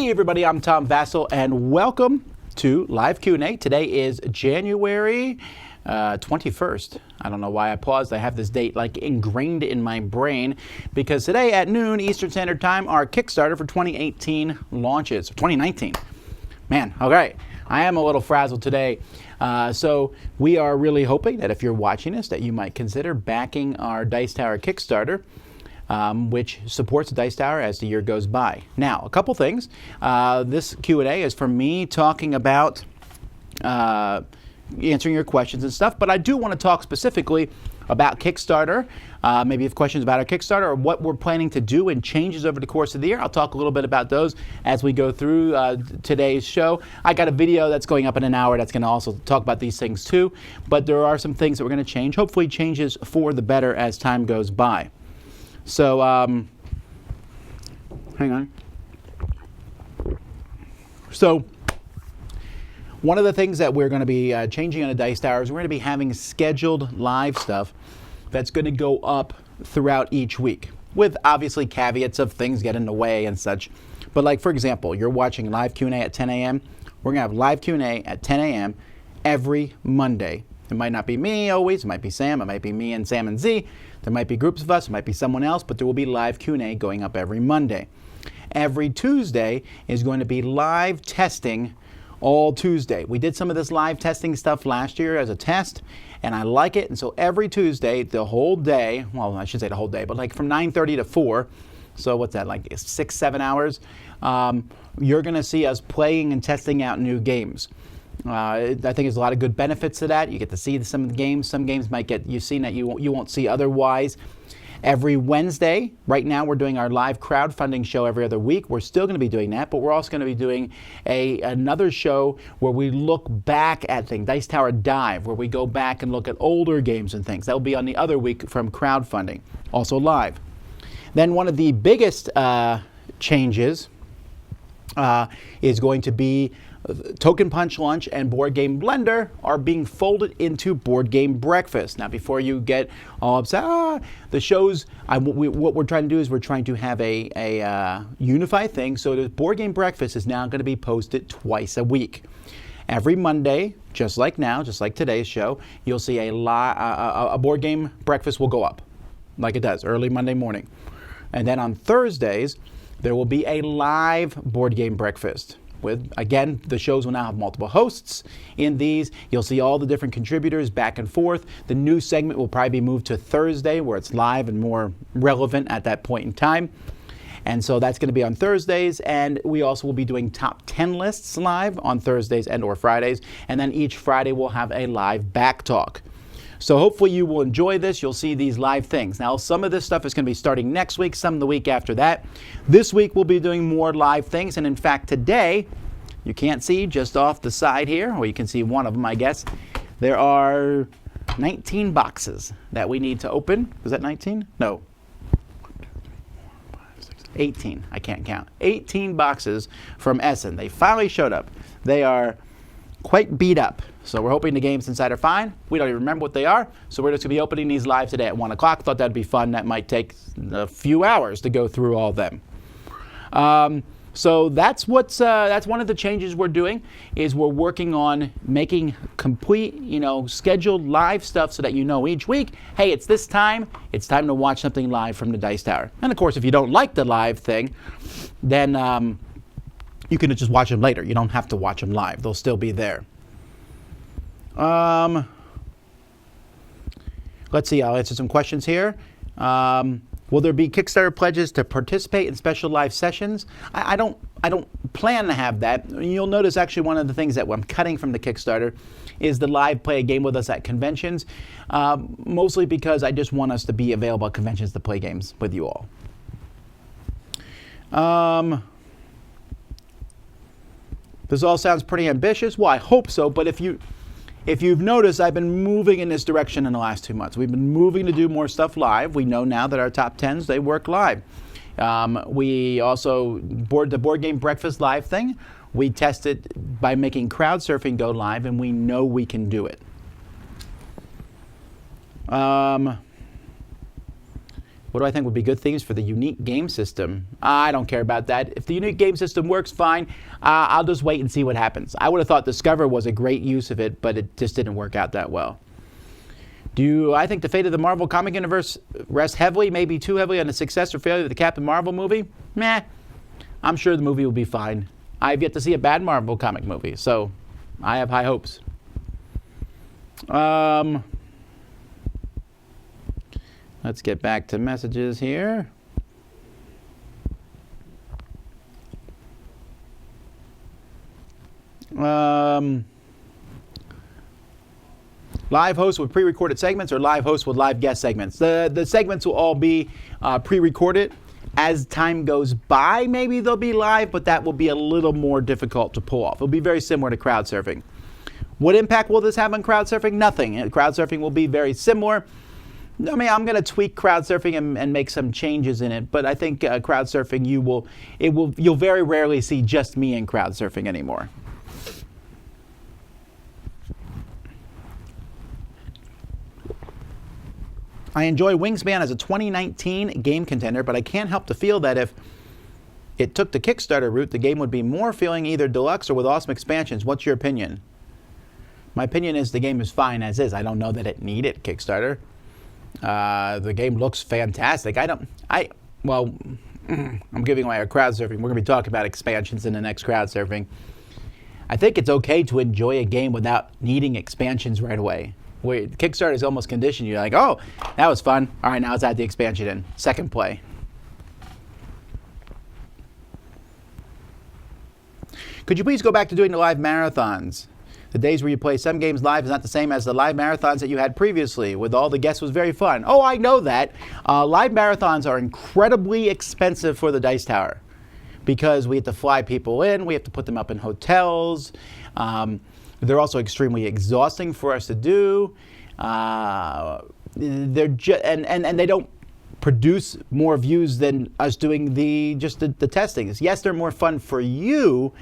Hey everybody, I'm Tom Vasel and welcome to Live Q&A. Today is January 21st. I don't know why I paused. I have this date like ingrained in my brain because today at noon Eastern Standard Time our Kickstarter for 2018 launches. 2019. Man, okay. I am a little frazzled today. So we are really hoping that if you're watching this that you might consider backing our Dice Tower Kickstarter. Which supports the Dice Tower as the year goes by. Now, a couple things. This Q&A is for me talking about answering your questions and stuff, but I do want to talk specifically about Kickstarter. Maybe you have questions about our Kickstarter or what we're planning to do and changes over the course of the year. I'll talk a little bit about those as we go through today's show. I got a video that's going up in an hour that's going to also talk about these things too, but there are some things that we're going to change, hopefully changes for the better as time goes by. So, hang on. So, one of the things that we're going to be changing on the Dice Tower is we're going to be having scheduled live stuff that's going to go up throughout each week, with obviously caveats of things get in the way and such. But like, for example, you're watching Live Q&A at 10 a.m. We're going to have Live Q&A at 10 a.m. every Monday. It might not be me always, it might be Sam, it might be me and Sam and Z. There might be groups of us, it might be someone else, but there will be live Q&A going up every Monday. Every Tuesday is going to be live testing all Tuesday. We did some of this live testing stuff last year as a test, and I like it. And so every Tuesday, the whole day, well, I should say the whole day, but like from 9:30 to 4, so what's that, like 6-7 hours, you're going to see us playing and testing out new games. I think there's a lot of good benefits to that. You get to see some of the games. Some games might get you seen that you won't see otherwise. Every Wednesday, right now we're doing our live crowdfunding show every other week. We're still going to be doing that, but we're also going to be doing another show where we look back at things, Dice Tower Dive, where we go back and look at older games and things. That will be on the other week from crowdfunding, also live. Then one of the biggest changes is going to be Token Punch Lunch and Board Game Blender are being folded into Board Game Breakfast. Now, before you get all upset, the shows, what we're trying to do is we're trying to have a unified thing. So the Board Game Breakfast is now going to be posted twice a week. Every Monday, just like now, just like today's show, you'll see a Board Game Breakfast will go up, like it does, early Monday morning. And then on Thursdays, there will be a live Board Game Breakfast. With, again, the shows will now have multiple hosts in these. You'll see all the different contributors back and forth. The new segment will probably be moved to Thursday where it's live and more relevant at that point in time. And so that's going to be on Thursdays. And we also will be doing top 10 lists live on Thursdays and or Fridays. And then each Friday we'll have a live back talk. So hopefully you will enjoy this. You'll see these live things. Now, some of this stuff is going to be starting next week, some the week after that. This week we'll be doing more live things. And in fact, today, you can't see just off the side here, or you can see one of them, I guess. There are 19 boxes that we need to open. Was that 19? No. 18. I can't count. 18 boxes from Essen. They finally showed up. They are quite beat up. So we're hoping the games inside are fine. We don't even remember what they are. So we're just going to be opening these live today at 1 o'clock. Thought that'd be fun. That might take a few hours to go through all of them. So that's that's one of the changes we're doing is we're working on making complete, scheduled live stuff so that you know each week, hey, it's this time. It's time to watch something live from the Dice Tower. And of course, if you don't like the live thing, then you can just watch them later. You don't have to watch them live. They'll still be there. Let's see, I'll answer some questions here. Will there be Kickstarter pledges to participate in special live sessions? I don't plan to have that. You'll notice actually one of the things that I'm cutting from the Kickstarter is the live play a game with us at conventions, mostly because I just want us to be available at conventions to play games with you all. This all sounds pretty ambitious. Well, I hope so, but if you've noticed, I've been moving in this direction in the last 2 months. We've been moving to do more stuff live. We know now that our top 10s, they work live. We also, the Board Game Breakfast live thing, we tested by making crowd surfing go live, and we know we can do it. What do I think would be good themes for the unique game system? I don't care about that. If the unique game system works, fine. I'll just wait and see what happens. I would have thought Discover was a great use of it, but it just didn't work out that well. I think the fate of the Marvel comic universe rests heavily, maybe too heavily, on the success or failure of the Captain Marvel movie? Meh. I'm sure the movie will be fine. I've yet to see a bad Marvel comic movie, so I have high hopes. Let's get back to messages here. Live hosts with pre-recorded segments or live hosts with live guest segments? The segments will all be pre-recorded. As time goes by, maybe they'll be live, but that will be a little more difficult to pull off. It'll be very similar to crowd surfing. What impact will this have on crowd surfing? Nothing. Crowd surfing will be very similar. I mean, I'm going to tweak crowd surfing and make some changes in it, but I think crowd surfing, you'll very rarely see just me in crowd surfing anymore. I enjoy Wingspan as a 2019 game contender, but I can't help to feel that if it took the Kickstarter route, the game would be more feeling either deluxe or with awesome expansions. What's your opinion? My opinion is the game is fine as is. I don't know that it needed Kickstarter. The game looks fantastic. I'm giving away our crowd surfing. We're going to be talking about expansions in the next crowd surfing. I think it's okay to enjoy a game without needing expansions right away. Where Kickstarter is almost conditioned. You're like, oh, that was fun. All right, now let's add the expansion in. Second play. Could you please go back to doing the live marathons? The days where you play some games live is not the same as the live marathons that you had previously. With all the guests was very fun. Oh, I know that. Live marathons are incredibly expensive for the Dice Tower because we have to fly people in. We have to put them up in hotels. They're also extremely exhausting for us to do. And they don't produce more views than us doing the testings. Yes, they're more fun for you,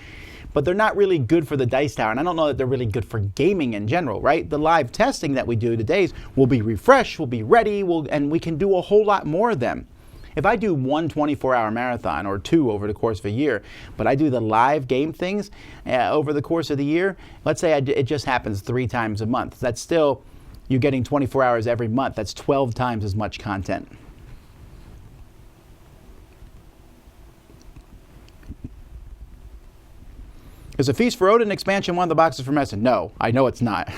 but they're not really good for the Dice Tower. And I don't know that they're really good for gaming in general, right? The live testing that we do today will be refreshed, we'll be ready, and we can do a whole lot more of them. If I do one 24-hour marathon or two over the course of a year, but I do the live game things over the course of the year, let's say it just happens 3 times a month. That's still, you're getting 24 hours every month. That's 12 times as much content. Is a Feast for Odin expansion one of the boxes for Messin? No, I know it's not.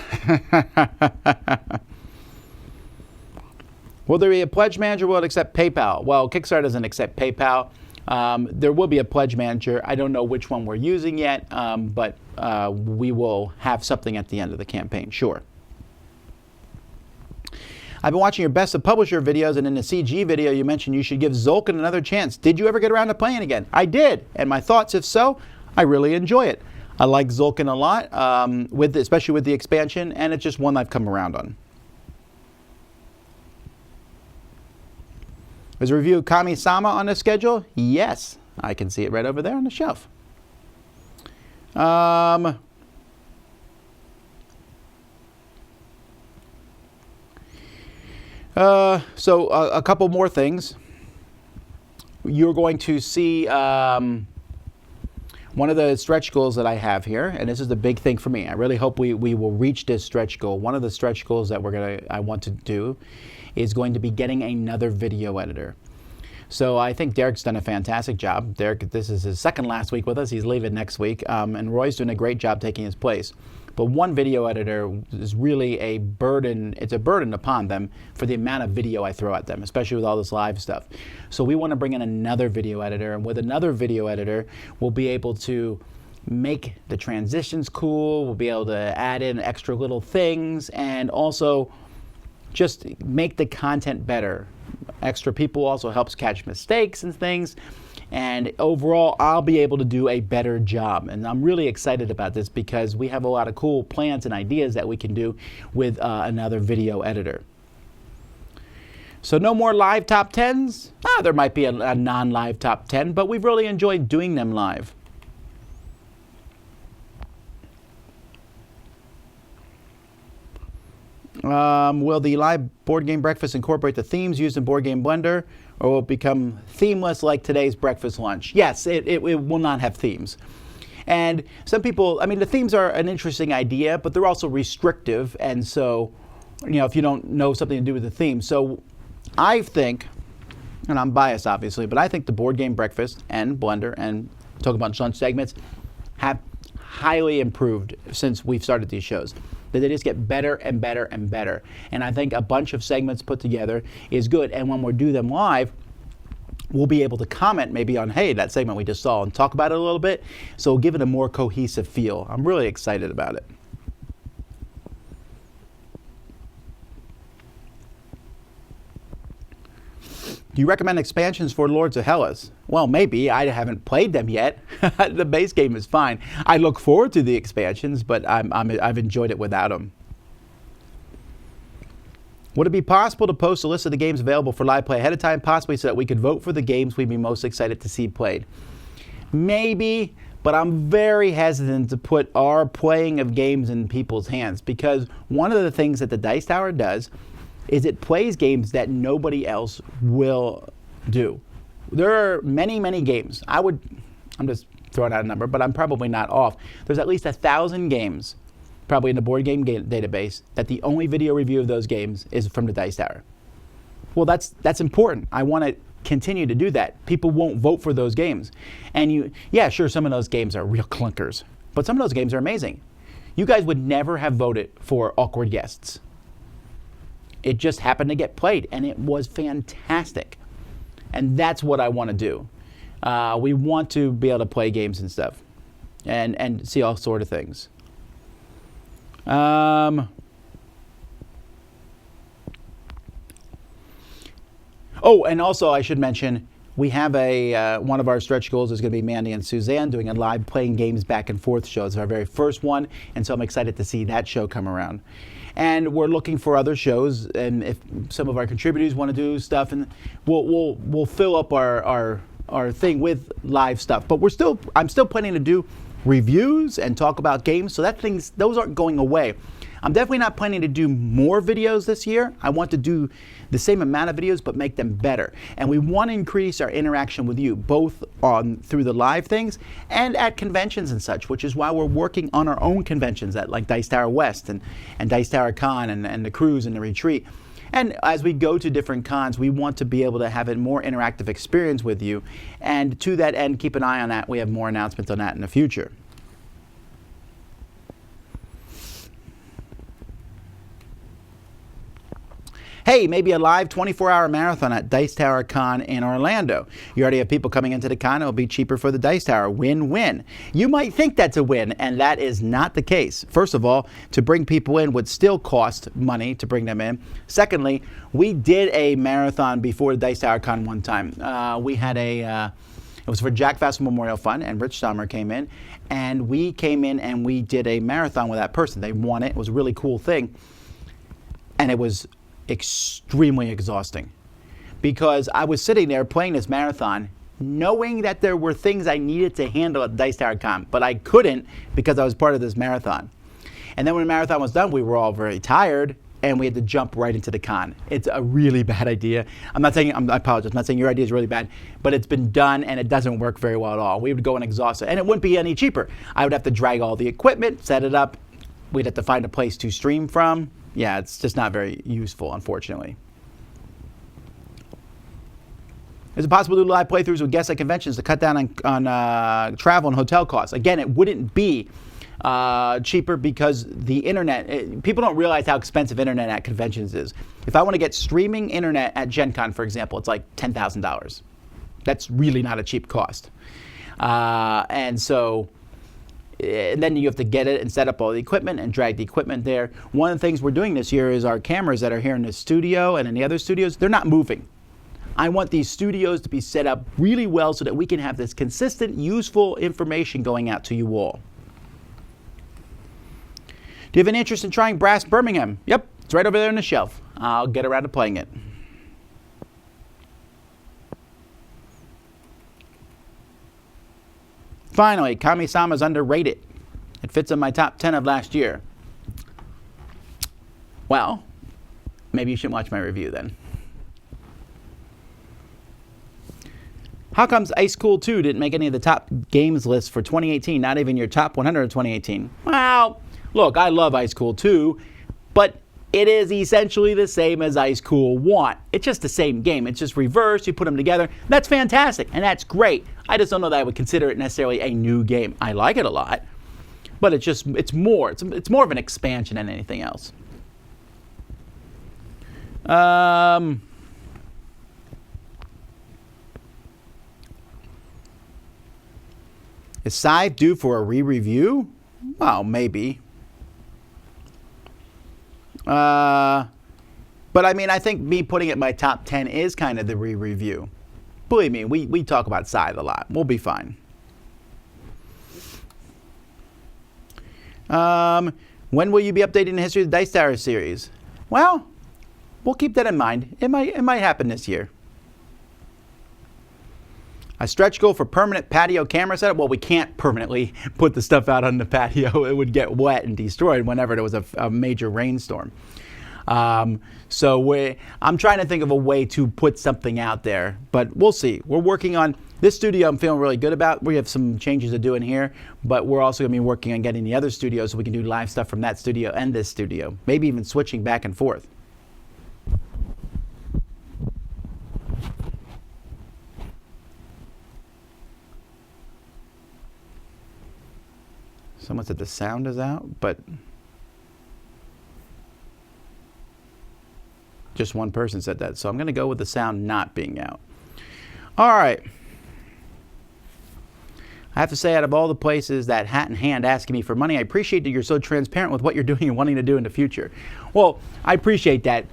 Will there be a pledge manager? Will it accept PayPal? Well, Kickstarter doesn't accept PayPal. There will be a pledge manager. I don't know which one we're using yet, but we will have something at the end of the campaign, sure. I've been watching your Best of Publisher videos, and in the CG video you mentioned you should give Tzolk'in another chance. Did you ever get around to playing again? I did, and my thoughts, if so, I really enjoy it. I like Tzolk'in a lot, especially with the expansion, and it's just one I've come around on. Is a review of Kami-sama on the schedule? Yes. I can see it right over there on the shelf. So a couple more things. You're going to see one of the stretch goals that I have here, and this is the big thing for me. I really hope we will reach this stretch goal. One of the stretch goals that I want to do is going to be getting another video editor. So I think Derek's done a fantastic job. Derek, this is his second last week with us. He's leaving next week, and Roy's doing a great job taking his place. But one video editor is really a burden. It's a burden upon them for the amount of video I throw at them, especially with all this live stuff. So we want to bring in another video editor, and with another video editor, we'll be able to make the transitions cool. We'll be able to add in extra little things, and also just make the content better. Extra people also helps catch mistakes and things. And overall, I'll be able to do a better job. And I'm really excited about this because we have a lot of cool plans and ideas that we can do with another video editor. So no more live top 10s? There might be a non-live top 10, but we've really enjoyed doing them live. Will the live board game breakfast incorporate the themes used in Board Game Blender, or will it become themeless like today's breakfast lunch? Yes, it will not have themes. And some people, I mean, the themes are an interesting idea, but they're also restrictive. And so, if you don't know something to do with the theme. So I think, and I'm biased obviously, but I think the Board Game Breakfast and Blender and Talk About Lunch segments have highly improved since we've started these shows. That they just get better and better and better. And I think a bunch of segments put together is good. And when we do them live, we'll be able to comment maybe on, hey, that segment we just saw, and talk about it a little bit. So we'll give it a more cohesive feel. I'm really excited about it. Do you recommend expansions for Lords of Hellas? Well, maybe. I haven't played them yet. The base game is fine. I look forward to the expansions, but I've enjoyed it without them. Would it be possible to post a list of the games available for live play ahead of time, possibly so that we could vote for the games we'd be most excited to see played? Maybe, but I'm very hesitant to put our playing of games in people's hands, because one of the things that the Dice Tower does is it plays games that nobody else will do. There are many, many games. I'm just throwing out a number, but I'm probably not off. There's at least 1,000 games, probably in the board game database, that the only video review of those games is from the Dice Tower. Well, that's important. I want to continue to do that. People won't vote for those games. And yeah, sure, some of those games are real clunkers, but some of those games are amazing. You guys would never have voted for Awkward Guests. It just happened to get played, and it was fantastic. And that's what I want to do. We want to be able to play games and stuff, and see all sort of things. Oh, and also I should mention, we have one of our stretch goals is going to be Mandy and Suzanne doing a live playing games back and forth show. It's our very first one, and so I'm excited to see that show come around. And we're looking for other shows, and if some of our contributors want to do stuff, and we'll fill up our thing with live stuff. But I'm still planning to do reviews and talk about games, so those aren't going away. I'm definitely not planning to do more videos this year. I want to do the same amount of videos, but make them better. And we want to increase our interaction with you, both through the live things and at conventions and such, which is why we're working on our own conventions at like Dice Tower West and Dice Tower Con and the Cruise and the Retreat. And as we go to different cons, we want to be able to have a more interactive experience with you. And to that end, keep an eye on that. We have more announcements on that in the future. Hey, maybe a live 24-hour marathon at Dice Tower Con in Orlando. You already have people coming into the con. It'll be cheaper for the Dice Tower. Win-win. You might think that's a win, and that is not the case. First of all, to bring people in would still cost money to bring them in. Secondly, we did a marathon before the Dice Tower Con one time. We had it was for Jack Vasel Memorial Fund, and Rich Stommer came in, and we came in and we did a marathon with that person. They won it. It was a really cool thing, and it was extremely exhausting because I was sitting there playing this marathon knowing that there were things I needed to handle at Dice Tower Con, but I couldn't because I was part of this marathon. And then when the marathon was done, we were all very tired and we had to jump right into the con. It's a really bad idea. I apologize, I'm not saying your idea is really bad, but it's been done and it doesn't work very well at all. We would go and exhaust it, and it wouldn't be any cheaper. I would have to drag all the equipment, set it up. We'd have to find a place to stream from. Yeah, it's just not very useful, unfortunately. Is it possible to do live playthroughs with guests at conventions to cut down on travel and hotel costs? Again, it wouldn't be cheaper because the internet, people don't realize how expensive internet at conventions is. If I want to get streaming internet at Gen Con, for example, it's like $10,000. That's really not a cheap cost. And then you have to get it and set up all the equipment and drag the equipment there. One of the things we're doing this year is our cameras that are here in the studio and in the other studios, they're not moving. I want these studios to be set up really well so that we can have this consistent, useful information going out to you all. Do you have an interest in trying Brass Birmingham? Yep, it's right over there on the shelf. I'll get around to playing it. Finally, Kami-sama is underrated. It fits in my top 10 of last year. Well, maybe you shouldn't watch my review then. How comes Ice Cool 2 didn't make any of the top games lists for 2018, not even your top 100 of 2018? Well, look, I love Ice Cool 2, but it is essentially the same as Ice Cool 1. It's just the same game. It's just reversed. You put them together. That's fantastic, and that's great. I just don't know that I would consider it necessarily a new game. I like it a lot, but it's more of an expansion than anything else. Is Scythe due for a re-review? Well, maybe. But I mean, I think me putting it in my top 10 is kind of the re-review. Believe me, we talk about Scythe a lot. We'll be fine. When will you be updating the history of the Dice Tower series? Well, we'll keep that in mind. It might happen this year. A stretch goal for permanent patio camera setup? Well, we can't permanently put the stuff out on the patio. It would get wet and destroyed whenever there was a major rainstorm. I'm trying to think of a way to put something out there, but we'll see. We're working on this studio. I'm feeling really good about. We have some changes to do in here, but we're also going to be working on getting the other studio so we can do live stuff from that studio and this studio. Maybe even switching back and forth. Someone said the sound is out, but just one person said that. So I'm going to go with the sound not being out. All right. I have to say, out of all the places that hat in hand asking me for money, I appreciate that you're so transparent with what you're doing and wanting to do in the future. Well, I appreciate that.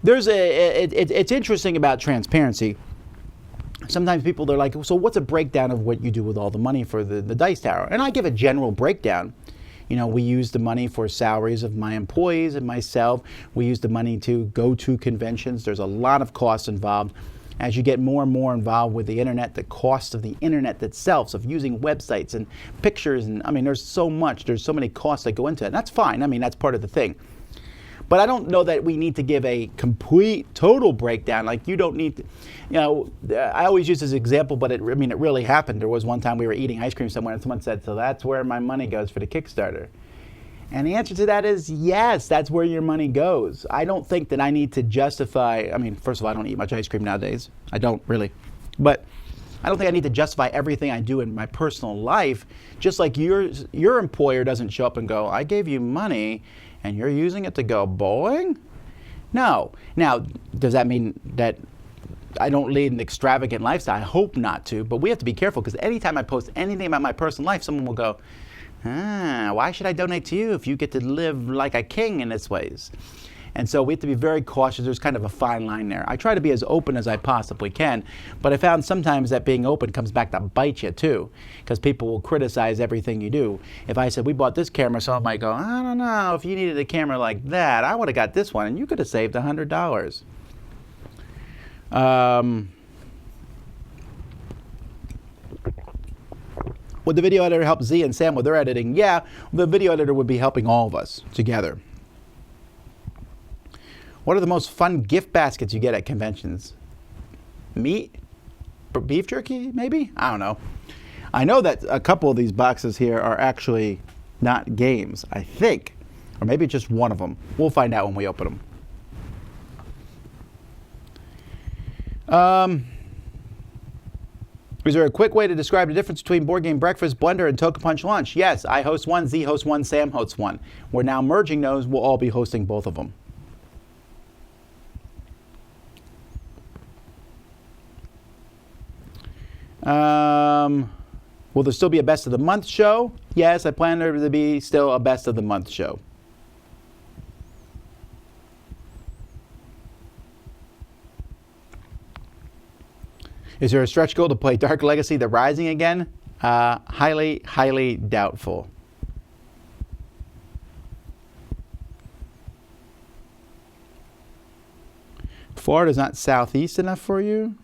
It's interesting about transparency. Sometimes people, they're like, so what's a breakdown of what you do with all the money for the Dice Tower? And I give a general breakdown. You know, we use the money for salaries of my employees and myself. We use the money to go to conventions. There's a lot of costs involved. As you get more and more involved with the internet, the cost of the internet itself, of using websites and pictures, and I mean, there's so many costs that go into it. And that's fine. I mean, that's part of the thing. But I don't know that we need to give a complete, total breakdown. Like, you don't need to, you know, I always use this example, but it really happened. There was one time we were eating ice cream somewhere and someone said, so that's where my money goes for the Kickstarter. And the answer to that is yes, that's where your money goes. I don't think that I need to justify, I mean, first of all, I don't eat much ice cream nowadays. I don't really. But I don't think I need to justify everything I do in my personal life, just like your employer doesn't show up and go, I gave you money and you're using it to go bowling? No. Now, does that mean that I don't lead an extravagant lifestyle? I hope not to, but we have to be careful because anytime I post anything about my personal life, someone will go, why should I donate to you if you get to live like a king in this ways? And so we have to be very cautious. There's kind of a fine line there. I try to be as open as I possibly can, but I found sometimes that being open comes back to bite you too, because people will criticize everything you do. If I said, we bought this camera, someone might go, I don't know, if you needed a camera like that, I would have got this one, and you could have saved $100. Would the video editor help Z and Sam with their editing? Yeah, the video editor would be helping all of us together. What are the most fun gift baskets you get at conventions? Meat? Beef jerky, maybe? I don't know. I know that a couple of these boxes here are actually not games, I think. Or maybe just one of them. We'll find out when we open them. Is there a quick way to describe the difference between Board Game Breakfast, Blender, and Token Punch Lunch? Yes, I host one, Z hosts one, Sam hosts one. We're now merging those. We'll all be hosting both of them. Will there still be a Best of the Month show? Yes, I plan there to be still a Best of the Month show. Is there a stretch goal to play Dark Legacy: The Rising again? Highly, highly doubtful. Florida's not southeast enough for you?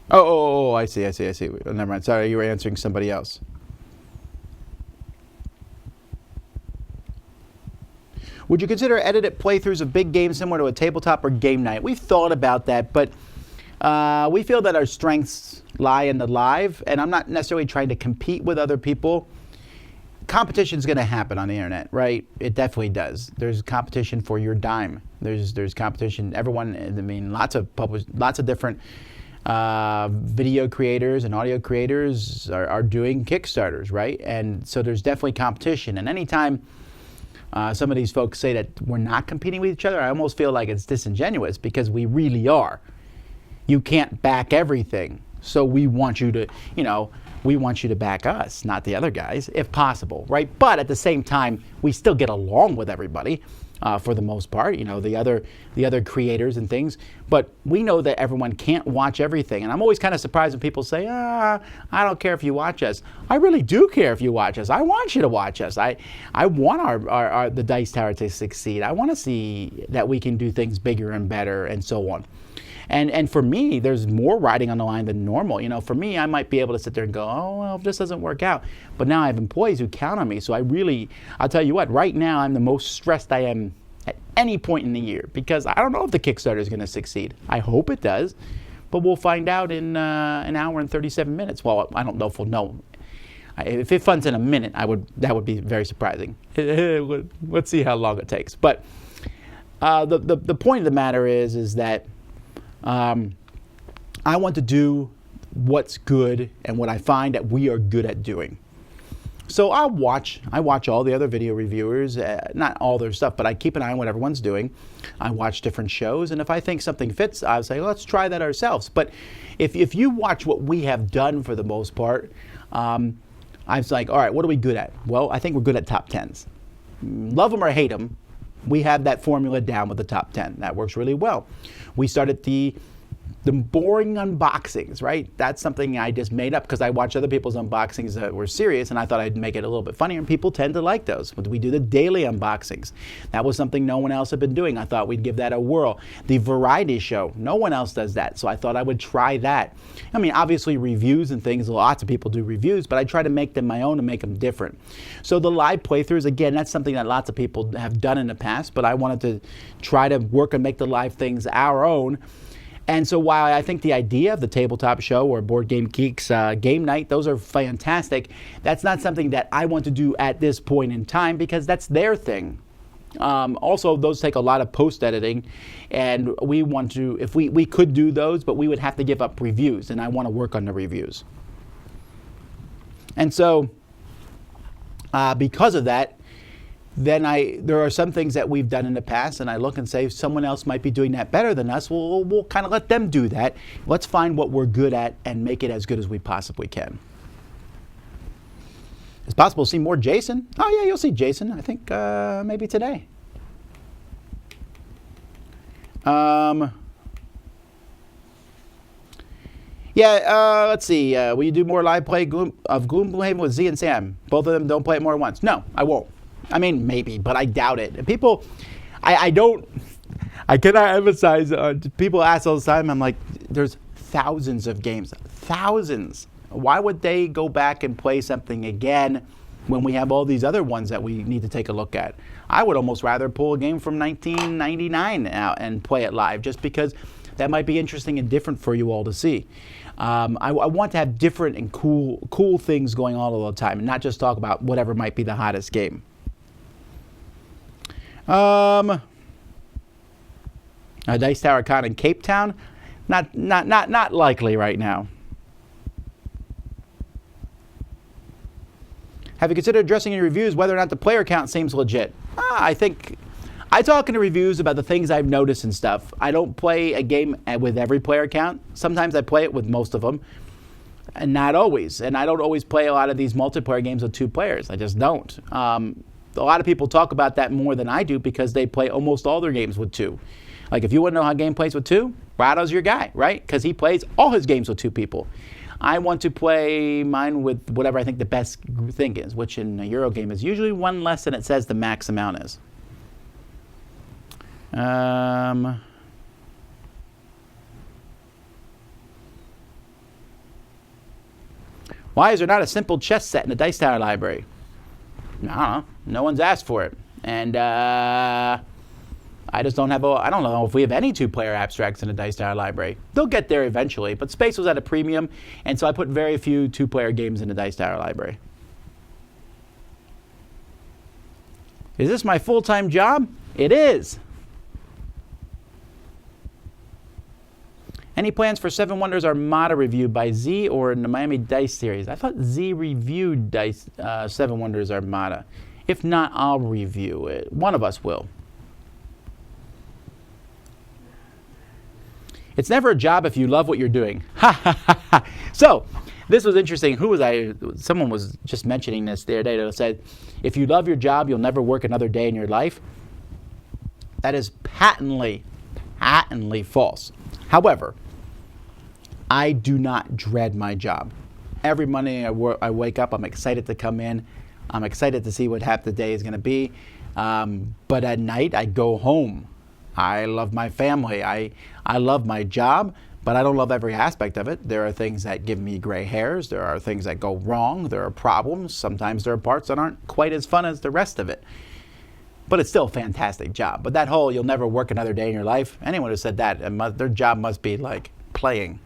Oh, I see. Never mind. Sorry, you were answering somebody else. Would you consider edited playthroughs of big games similar to a tabletop or game night? We've thought about that, but we feel that our strengths lie in the live, and I'm not necessarily trying to compete with other people. Competition's going to happen on the internet, right? It definitely does. There's competition for your dime. There's competition. Everyone, I mean, lots of different video creators and audio creators are doing Kickstarters, right? And so there's definitely competition. And anytime some of these folks say that we're not competing with each other, I almost feel like it's disingenuous, because we really are. You can't back everything. So we want you to, we want you to back us, not the other guys, if possible, right? But at the same time, we still get along with everybody for the most part, the other creators and things. But we know that everyone can't watch everything. And I'm always kind of surprised when people say, I don't care if you watch us. I really do care if you watch us. I want you to watch us. I want the Dice Tower to succeed. I want to see that we can do things bigger and better and so on. And for me, there's more riding on the line than normal. For me, I might be able to sit there and go, oh, well, if this doesn't work out. But now I have employees who count on me. So I'll tell you what, right now I'm the most stressed I am at any point in the year, because I don't know if the Kickstarter is going to succeed. I hope it does, but we'll find out in an hour and 37 minutes. Well, I don't know if we'll know. If it funds in a minute, that would be very surprising. Let's see how long it takes. But the point of the matter is that I want to do what's good and what I find that we are good at doing. So I watch all the other video reviewers, not all their stuff, but I keep an eye on what everyone's doing. I watch different shows, and if I think something fits, I'll say, let's try that ourselves. But if you watch what we have done for the most part, I was like, all right, what are we good at? Well, I think we're good at top 10s. Love them or hate them, we have that formula down with the top 10. That works really well. We started the boring unboxings, right? That's something I just made up because I watched other people's unboxings that were serious, and I thought I'd make it a little bit funnier, and people tend to like those. We do the daily unboxings. That was something no one else had been doing. I thought we'd give that a whirl. The variety show, no one else does that, so I thought I would try that. I mean, obviously reviews and things, lots of people do reviews, but I try to make them my own and make them different. So the live playthroughs, again, that's something that lots of people have done in the past, but I wanted to try to work and make the live things our own. And so while I think the idea of the tabletop show or Board Game Geeks game night, those are fantastic, that's not something that I want to do at this point in time, because that's their thing. Also, those take a lot of post-editing, and we want to, if we could do those, but we would have to give up reviews, and I want to work on the reviews. And so because of that, then there are some things that we've done in the past, and I look and say, someone else might be doing that better than us. We'll kind of let them do that. Let's find what we're good at and make it as good as we possibly can. It's possible to see more Jason. Oh yeah, you'll see Jason, I think maybe today. Let's see. Will you do more live play of Gloomhaven with Z and Sam? Both of them don't play it more than once. No, I won't. I mean, maybe, but I doubt it. And people, I cannot emphasize, people ask all the time, I'm like, there's thousands of games, thousands. Why would they go back and play something again when we have all these other ones that we need to take a look at? I would almost rather pull a game from 1999 out and play it live, just because that might be interesting and different for you all to see. I want to have different and cool things going on all the time, and not just talk about whatever might be the hottest game. A Dice Tower Con in Cape Town? Not likely right now. Have you considered addressing in your reviews whether or not the player count seems legit? I think I talk in the reviews about the things I've noticed and stuff. I don't play a game with every player count. Sometimes I play it with most of them, and not always. And I don't always play a lot of these multiplayer games with 2 players. I just don't. A lot of people talk about that more than I do, because they play almost all their games with 2. Like, if you want to know how a game plays with 2, Rado's your guy, right? Because he plays all his games with 2 people. I want to play mine with whatever I think the best thing is, which in a Euro game is usually 1 less than it says the max amount is. Why is there not a simple chess set in the Dice Tower library? I don't know. No one's asked for it. And I just don't have I don't know if we have any two-player abstracts in the Dice Tower library. They'll get there eventually, but space was at a premium, and so I put very few two-player games in the Dice Tower library. Is this my full-time job? It is. Any plans for Seven Wonders Armada review by Z or in the Miami Dice series? I thought Z reviewed Seven Wonders Armada. If not, I'll review it. One of us will. It's never a job if you love what you're doing. So, this was interesting. Who was I? Someone was just mentioning this the other day. That said, if you love your job, you'll never work another day in your life. That is patently false. However, I do not dread my job. Every Monday I wake up, I'm excited to come in. I'm excited to see what half the day is going to be. But at night, I go home. I love my family. I love my job, but I don't love every aspect of it. There are things that give me gray hairs. There are things that go wrong. There are problems. Sometimes there are parts that aren't quite as fun as the rest of it. But it's still a fantastic job. But that whole, you'll never work another day in your life, anyone who said that, their job must be like playing.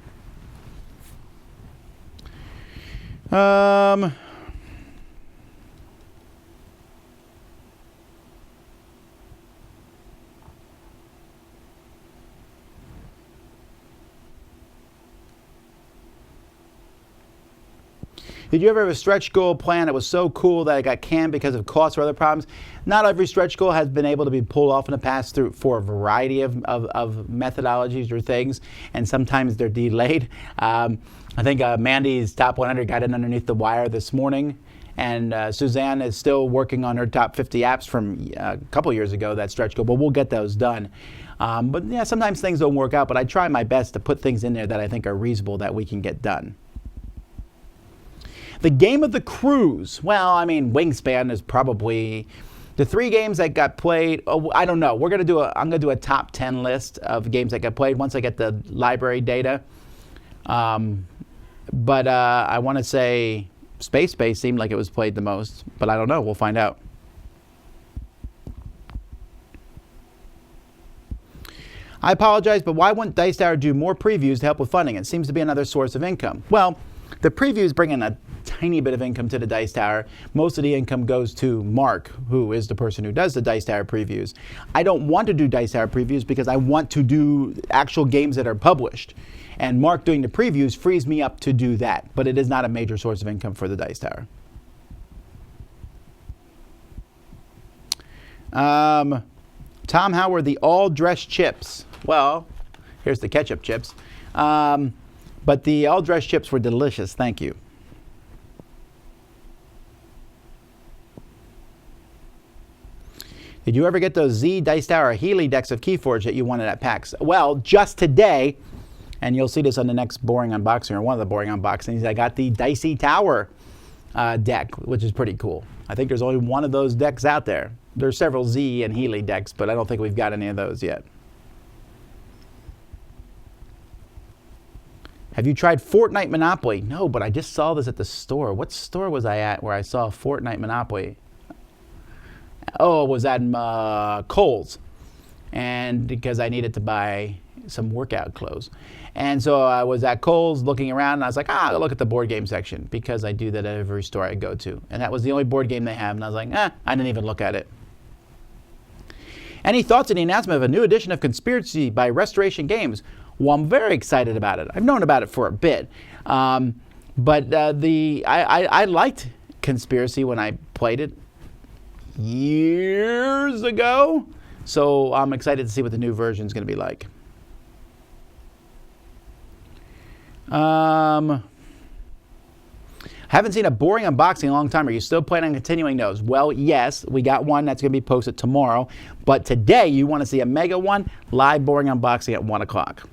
Did you ever have a stretch goal plan that was so cool that it got canned because of costs or other problems? Not every stretch goal has been able to be pulled off in the past for a variety of methodologies or things, and sometimes they're delayed. I think Mandy's top 100 got in underneath the wire this morning, and Suzanne is still working on her top 50 apps from a couple years ago, that stretch goal, but we'll get those done. But yeah, sometimes things don't work out, but I try my best to put things in there that I think are reasonable that we can get done. The game of the cruise. Well, I mean, Wingspan is probably the 3 games that got played. Oh, I don't know. I'm gonna do a top 10 list of games that got played once I get the library data. But I want to say Space Base seemed like it was played the most, but I don't know. We'll find out. I apologize, but why wouldn't Dice Tower do more previews to help with funding? It seems to be another source of income. Well, the previews bring in a tiny bit of income to the Dice Tower. Most of the income goes to Mark, who is the person who does the Dice Tower previews. I don't want to do Dice Tower previews because I want to do actual games that are published. And Mark doing the previews frees me up to do that. But it is not a major source of income for the Dice Tower. Tom, how were the all-dressed chips? Well, here's the ketchup chips. But the all-dressed chips were delicious. Thank you. Did you ever get those Z Dice Tower Healy decks of Keyforge that you wanted at PAX? Well, just today, and you'll see this on the next boring unboxing, or one of the boring unboxings, I got the Dicey Tower deck, which is pretty cool. I think there's only one of those decks out there. There's several Z and Healy decks, but I don't think we've got any of those yet. Have you tried Fortnite Monopoly? No, but I just saw this at the store. What store was I at where I saw Fortnite Monopoly? Oh, it was at Kohl's. And because I needed to buy some workout clothes. And so I was at Kohl's looking around, and I was like, I'll look at the board game section, because I do that at every store I go to. And that was the only board game they have. And I was like, I didn't even look at it. Any thoughts on the announcement of a new edition of Conspiracy by Restoration Games? Well, I'm very excited about it. I've known about it for a bit. But I liked Conspiracy when I played it years ago. So I'm excited to see what the new version is going to be like. Haven't seen a boring unboxing in a long time. Are you still planning on continuing those? Well, yes. We got one that's going to be posted tomorrow. But today, you want to see a mega one, live boring unboxing at 1 o'clock.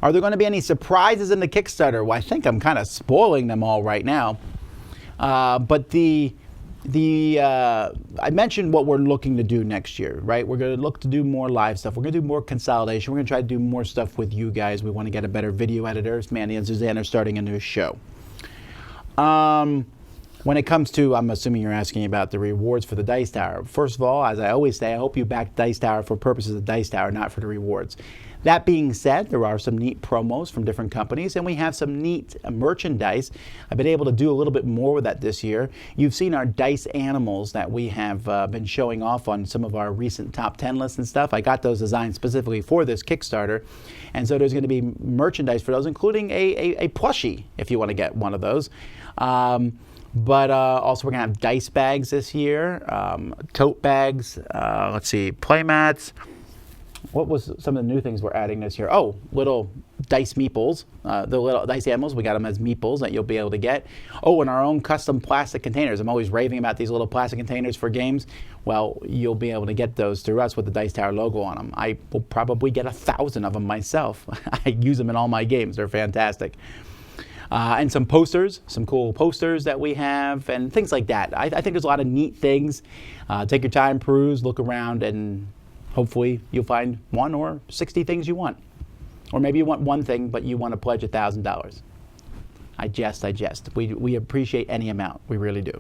Are there going to be any surprises in the Kickstarter? Well, I think I'm kind of spoiling them all right now. But I mentioned what we're looking to do next year, right? We're going to look to do more live stuff. We're going to do more consolidation. We're going to try to do more stuff with you guys. We want to get a better video editor. Mandy and Suzanne are starting a new show. When it comes to, I'm assuming you're asking about the rewards for the Dice Tower. First of all, as I always say, I hope you back Dice Tower for purposes of Dice Tower, not for the rewards. That being said, there are some neat promos from different companies, and we have some neat merchandise. I've been able to do a little bit more with that this year. You've seen our dice animals that we have been showing off on some of our recent top 10 lists and stuff. I got those designed specifically for this Kickstarter, and so there's going to be merchandise for those, including a plushie, if you want to get one of those. But also we're going to have dice bags this year, tote bags, let's see, play mats. What was some of the new things we're adding this year? Oh, little dice meeples, the little dice animals. We got them as meeples that you'll be able to get. Oh, and our own custom plastic containers. I'm always raving about these little plastic containers for games. Well, you'll be able to get those through us with the Dice Tower logo on them. I will probably get 1,000 of them myself. I use them in all my games. They're fantastic. And some posters, some cool posters that we have, and things like that. I think there's a lot of neat things. Take your time, peruse, look around, and hopefully you'll find one or 60 things you want. Or maybe you want one thing, but you want to pledge $1,000. I jest. We appreciate any amount. We really do.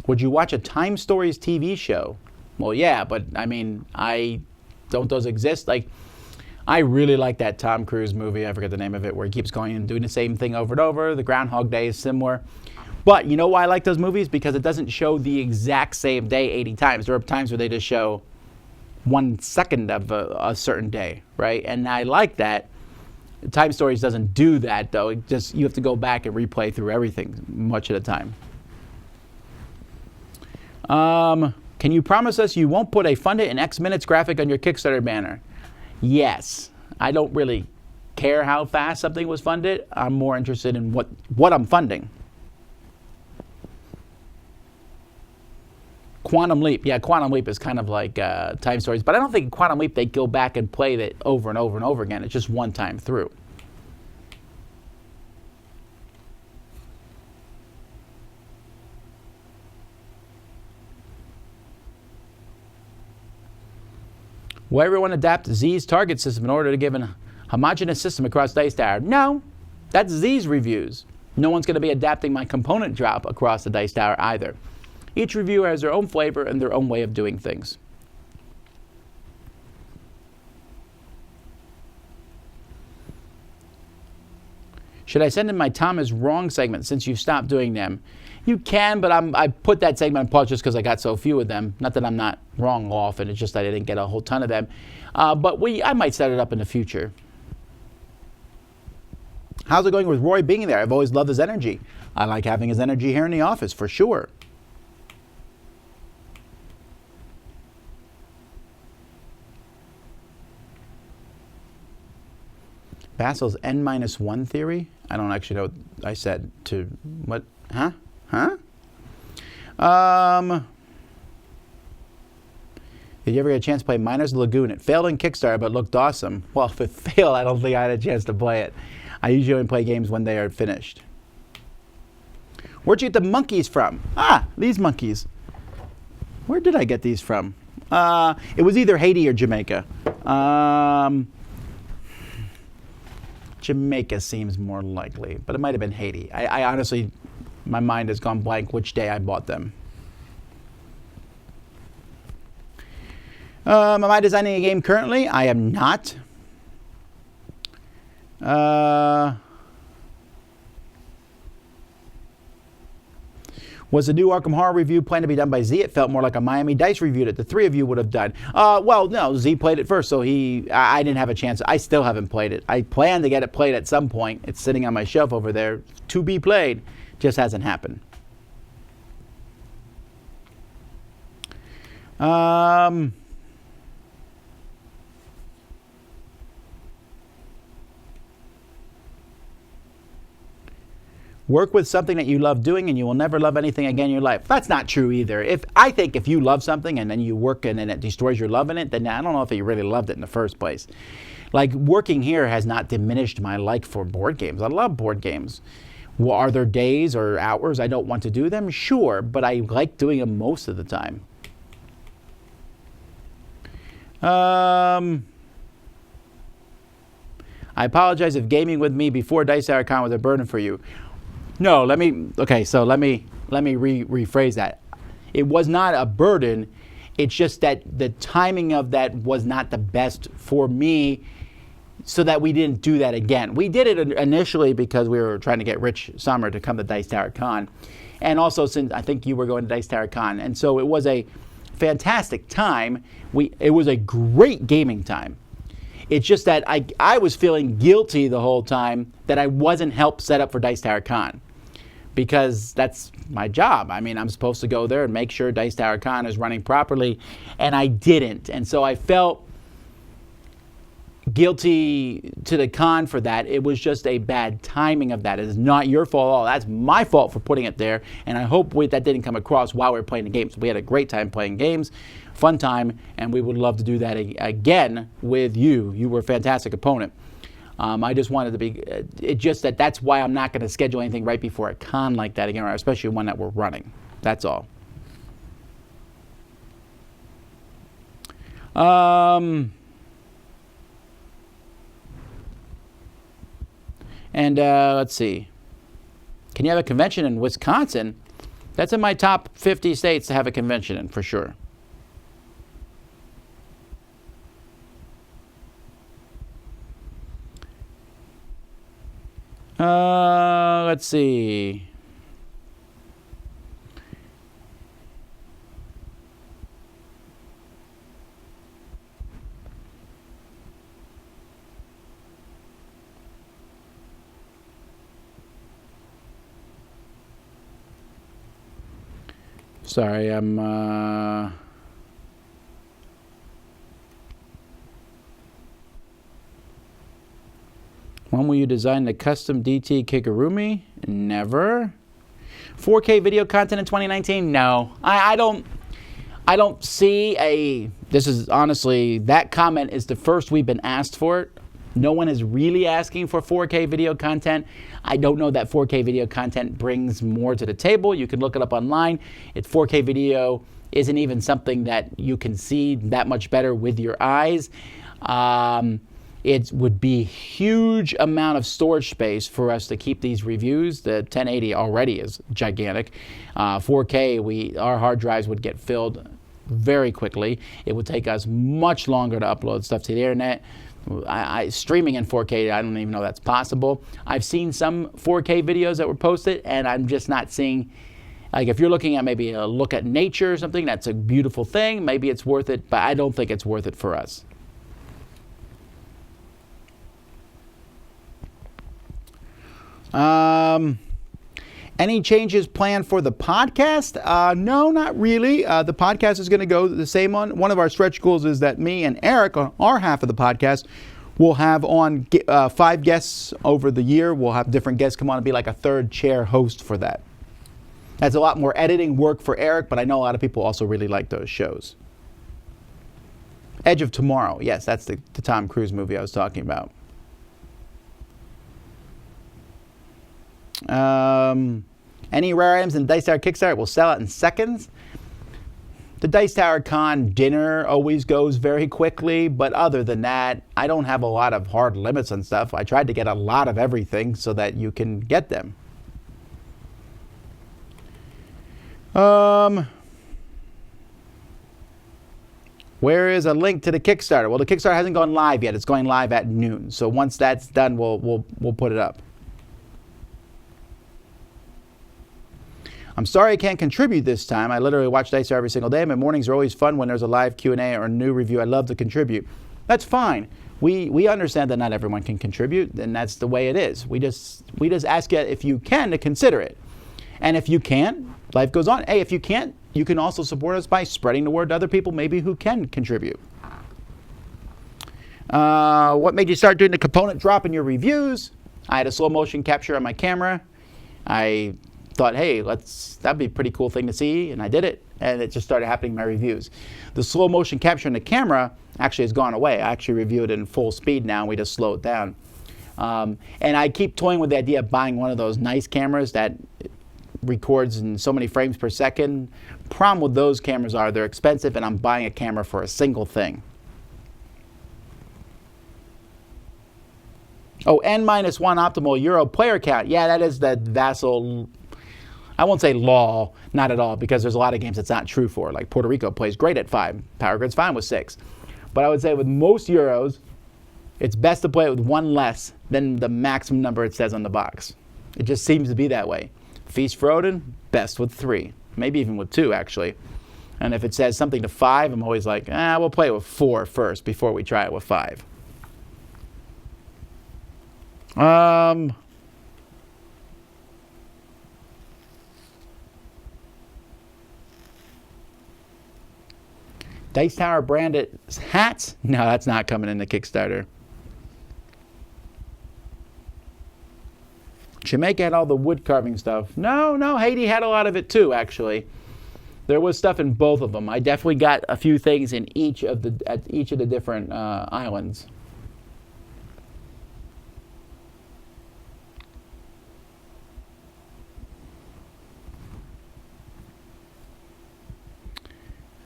Would you watch a Time Stories TV show? Well, yeah, but I mean, don't those exist? Like, I really like that Tom Cruise movie. I forget the name of it, where he keeps going and doing the same thing over and over. The Groundhog Day is similar. But you know why I like those movies? Because it doesn't show the exact same day 80 times. There are times where they just show 1 second of a certain day, right? And I like that. Time Stories doesn't do that, though. It just, you have to go back and replay through everything much at a time. Can you promise us you won't put a fund it in X minutes graphic on your Kickstarter banner? Yes. I don't really care how fast something was funded. I'm more interested in what I'm funding. Quantum Leap. Yeah, Quantum Leap is kind of like Time Stories, but I don't think in Quantum Leap they go back and play it over and over and over again. It's just one time through. Will everyone adapt Z's target system in order to give a homogeneous system across Dice Tower? No, that's Z's reviews. No one's going to be adapting my component drop across the Dice Tower either. Each reviewer has their own flavor and their own way of doing things. Should I send in my Tom is Wrong segment since you've stopped doing them? You can, but I put that segment on pause just because I got so few of them. Not that I'm not wrong often, it's just that I didn't get a whole ton of them. But I might set it up in the future. How's it going with Roy being there? I've always loved his energy. I like having his energy here in the office, for sure. Vasel's N-1 theory? I don't actually know what I said to what? Huh? Did you ever get a chance to play Miners Lagoon? It failed in Kickstarter, but looked awesome. Well, if it failed, I don't think I had a chance to play it. I usually only play games when they are finished. Where'd you get the monkeys from? Ah, these monkeys. Where did I get these from? It was either Haiti or Jamaica. Jamaica seems more likely, but it might have been Haiti. I honestly, my mind has gone blank which day I bought them. Am I designing a game currently? I am not. Was the new Arkham Horror review planned to be done by Z? It felt more like a Miami Dice reviewed it. The three of you would have done. Well, no, Z played it first, so I didn't have a chance. I still haven't played it. I plan to get it played at some point. It's sitting on my shelf over there to be played. Just hasn't happened. Work with something that you love doing and you will never love anything again in your life. That's not true either. I think if you love something and then you work and then it destroys your love in it, then I don't know if you really loved it in the first place. Like, working here has not diminished my like for board games. I love board games. Well, are there days or hours I don't want to do them? Sure, but I like doing them most of the time. I apologize if gaming with me before Dice Tower Con was a burden for you. No, let me rephrase that. It was not a burden. It's just that the timing of that was not the best for me, so that we didn't do that again. We did it initially because we were trying to get Rich Sommer to come to Dice Tower Con. And also since I think you were going to Dice Tower Con. And so it was a fantastic time. It was a great gaming time. It's just that I was feeling guilty the whole time that I wasn't helped set up for Dice Tower Con, because that's my job. I mean, I'm supposed to go there and make sure Dice Tower Con is running properly, and I didn't. And so I felt guilty to the con for that. It was just a bad timing of that. It is not your fault at all. That's my fault for putting it there, and I hope that didn't come across while we were playing the games. We had a great time playing games, fun time, and we would love to do that again with you. You were a fantastic opponent. I just wanted to be, that's why I'm not going to schedule anything right before a con like that again, especially one that we're running. That's all. And let's see. Can you have a convention in Wisconsin? That's in my top 50 states to have a convention in, for sure. Let's see. Sorry, I'm when will you design the custom DT Kigurumi? Never. 4K video content in 2019? No. I don't see this is honestly, that comment is the first we've been asked for it. No one is really asking for 4K video content. I don't know that 4K video content brings more to the table. You can look it up online. 4K video isn't even something that you can see that much better with your eyes. It would be a huge amount of storage space for us to keep these reviews. The 1080 already is gigantic. 4K, our hard drives would get filled very quickly. It would take us much longer to upload stuff to the internet. Streaming in 4K, I don't even know that's possible. I've seen some 4K videos that were posted, and I'm just not seeing, like, if you're looking at maybe a look at nature or something, that's a beautiful thing. Maybe it's worth it, but I don't think it's worth it for us. Any changes planned for the podcast? No, not really. The podcast is going to go the same on. One of our stretch goals is that me and Eric, on our half of the podcast, will have on 5 guests over the year. We'll have different guests come on and be like a third chair host for that. That's a lot more editing work for Eric, but I know a lot of people also really like those shows. Edge of Tomorrow. Yes, that's the Tom Cruise movie I was talking about. Any rare items in Dice Tower Kickstarter will sell out in seconds. The Dice Tower Con dinner always goes very quickly, but other than that, I don't have a lot of hard limits on stuff. I tried to get a lot of everything so that you can get them. Where is a link to the Kickstarter? Well, the Kickstarter hasn't gone live yet. It's going live at noon. So once that's done, we'll put it up. I'm sorry I can't contribute this time. I literally watch Dice Tower every single day. My mornings are always fun when there's a live Q&A or a new review. I love to contribute. That's fine. We understand that not everyone can contribute, and that's the way it is. We just ask you if you can to consider it. And if you can't, life goes on. Hey, if you can't, you can also support us by spreading the word to other people maybe who can contribute. What made you start doing the component drop in your reviews? I had a slow motion capture on my camera. I thought, hey, that'd be a pretty cool thing to see, and I did it, and it just started happening in my reviews. The slow motion capture in the camera actually has gone away. I actually review it in full speed now, and we just slow it down. And I keep toying with the idea of buying one of those nice cameras that records in so many frames per second. Problem with those cameras are they're expensive, and I'm buying a camera for a single thing. Oh, N-1 optimal Euro player count. Yeah, that is the Vasel, I won't say law, not at all, because there's a lot of games it's not true for. Like Puerto Rico plays great at 5. Power Grid's fine with 6. But I would say with most Euros, it's best to play it with 1 less than the maximum number it says on the box. It just seems to be that way. Feast for Odin, best with 3. Maybe even with 2, actually. And if it says something to 5, I'm always like, we'll play it with 4 first before we try it with 5. Dice Tower branded hats? No, that's not coming in the Kickstarter. Jamaica had all the wood carving stuff. No, Haiti had a lot of it too, actually. There was stuff in both of them. I definitely got a few things in each of the different islands.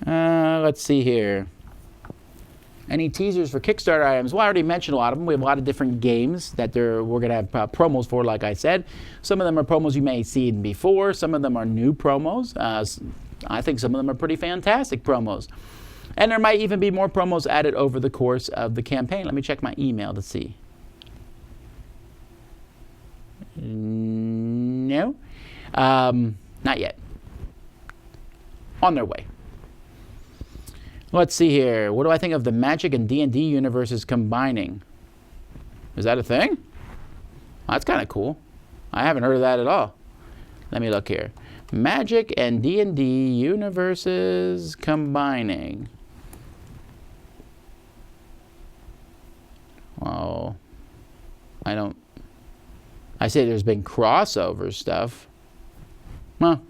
Let's see here. Any teasers for Kickstarter items? Well, I already mentioned a lot of them. We have a lot of different games that we're going to have promos for, like I said. Some of them are promos you may have seen before. Some of them are new promos. I think some of them are pretty fantastic promos. And there might even be more promos added over the course of the campaign. Let me check my email to see. No. Not yet. On their way. Let's see here. What do I think of the Magic and D&D universes combining? Is that a thing? Well, that's kind of cool. I haven't heard of that at all. Let me look here. Magic and D&D universes combining. Well, I say there's been crossover stuff. Well,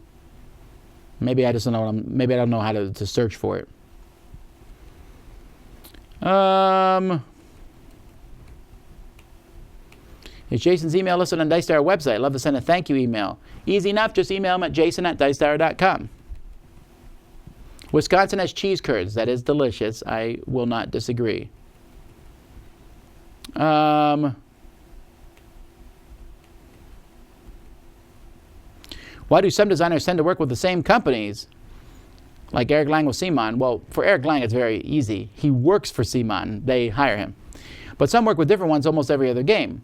maybe I just don't know maybe I don't know how to search for it. Is Jason's email listed on Dice Tower website? I'd love to send a thank you email. Easy enough, just email him at jason@dicetower.com. Wisconsin has cheese curds. That is delicious. I will not disagree. Why do some designers tend to work with the same companies? Like Eric Lang with CMON. Well, for Eric Lang, it's very easy. He works for CMON. They hire him. But some work with different ones almost every other game.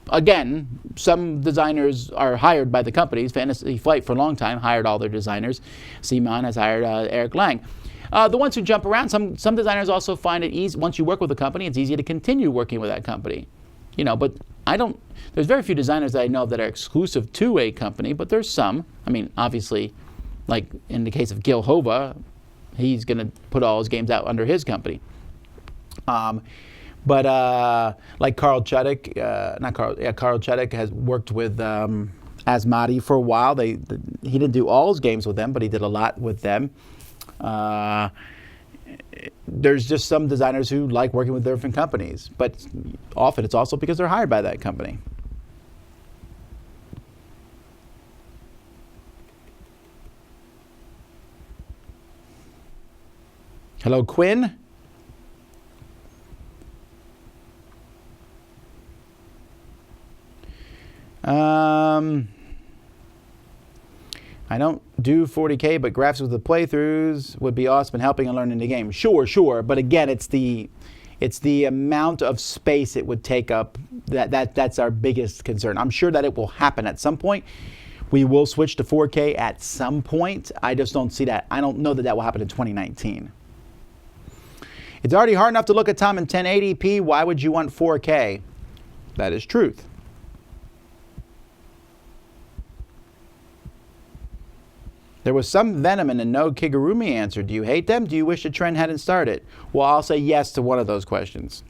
Again, some designers are hired by the companies. Fantasy Flight, for a long time, hired all their designers. CMON has hired Eric Lang. The ones who jump around, some designers also find it easy. Once you work with a company, it's easy to continue working with that company. But there's very few designers that I know that are exclusive to a company, but there's some. I mean, obviously, like in the case of Gil Hova, he's going to put all his games out under his company. But like Carl Chuddick, Carl Chuddick has worked with Asmati for a while. He didn't do all his games with them, but he did a lot with them. There's just some designers who like working with different companies, but often it's also because they're hired by that company. Hello, Quinn. I don't do 40K, but graphics with the playthroughs would be awesome in helping and learning the game. Sure. But again, it's the amount of space it would take up. That's our biggest concern. I'm sure that it will happen at some point. We will switch to 4K at some point. I just don't see that. I don't know that will happen in 2019. It's already hard enough to look at Tom in 1080p. Why would you want 4K? That is truth. There was some venom in the no Kigurumi answer. Do you hate them? Do you wish the trend hadn't started? Well, I'll say yes to one of those questions.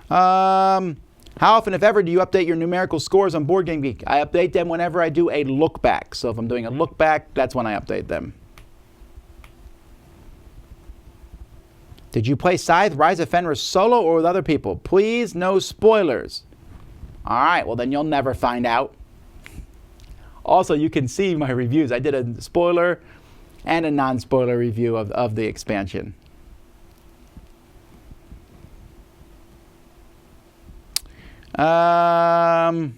How often, if ever, do you update your numerical scores on Board Game Geek? I update them whenever I do a look back. So if I'm doing a look back, that's when I update them. Did you play Scythe, Rise of Fenris solo or with other people? Please, no spoilers. All right, well then you'll never find out. Also, you can see my reviews. I did a spoiler and a non-spoiler review of the expansion. Let's